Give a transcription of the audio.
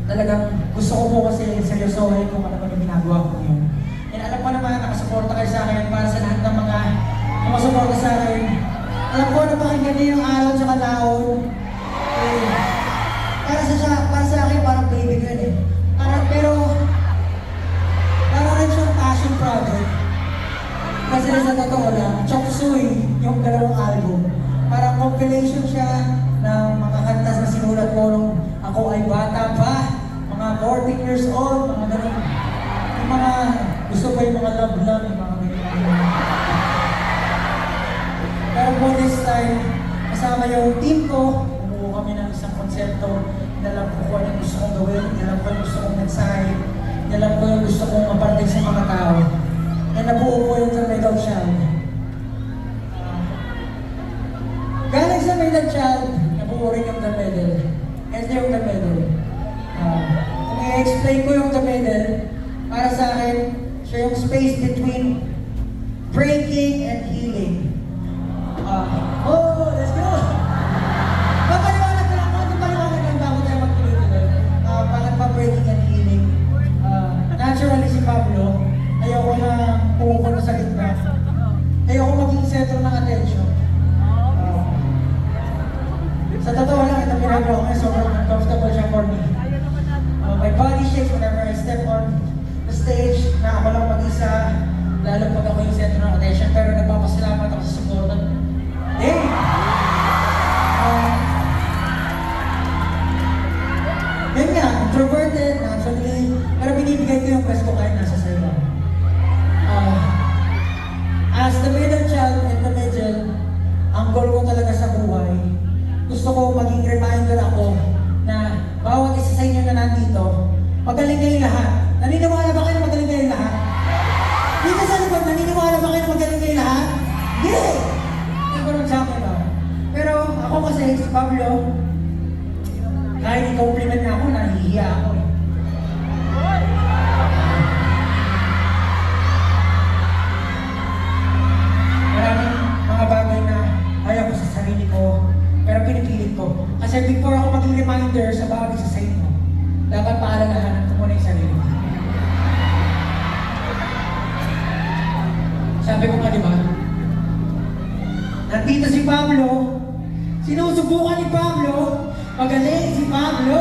talagang gusto ko po kasi seryosohin kung ano yung ginagawa ko ngayon. And alam ko naman, nakasuporta kayo sa akin para sa lahat ng mga sumusuporta sa akin. Alam ko na pakinggan niyo yung araw sa kalaon. Eh, para sa akin, parang baby ko yun eh. Pero, parang rin siyang passion project. Kasi sa totoo lang, Chop Suey, yung dalawang album, parang compilation siya ng mga kanta na sinulat ko nung ako ay bata pa, mga 14 years old, mga ganun. Yung mga, gusto ko yung mga love-love, yung mga ganun. Pero po this time, kasama yung team ko, bumuo kami ng isang konsepto, inalam ko kung anong gusto kong gawin, inalam ko yung gusto kong mensahe, inalam ko yung gusto kong maparating sa mga tao. And nabuo ko yung The Middle Child. Galing sa Middle Child, nabuo rin yung The Middle. Ito yung The Middle. Kung i-explain ko yung The Middle, para sa akin, siya yung space between breaking and healing. Let's go! Papaliwanag ko lang, paliwanag lang bago tayo magtuloy-tuloy. Bakit pa breaking and healing? Naturally si Pablo, ayoko na pumupuno sa gitna. Ayoko maging center ng attention. Sa totoo lang, ito pinagawa ko ngayon, sobrang uncomfortable siya for me. My body shakes whenever I step on the stage, na ako lang mag-isa, lalo pag ako yung center ng attention, pero nagpapasalamat ako sa support. Hey! Yun nga, introverted, naturally, pero binibigay ko yung best ko kahit nasa sa iba. As the middle child in the middle, ang goal ko talaga sa buhay, gusto ko maging reminder ako na bawat isa sa inyo na nandito, magaling kayong lahat. Naniniwala ba kayo na magaling kayong lahat? Dito sa likod, naniniwala ba kayo na magaling kayong lahat? Yeah! Ito rin sa akin ba? Pero ako kasi, si Pablo, kahit i-compliment niya ako, nahihiya ako eh. Maraming mga bagay na ayaw ko sa sarili ko, pero pinipilit ko. Kasi before ako maging reminder sa bagay sa inyo, dapat paalalahanan ko muna yung sarili ko. Sabi ko nga, di ba? Nandito si Pablo, sinusubukan ni Pablo, magaling si Pablo.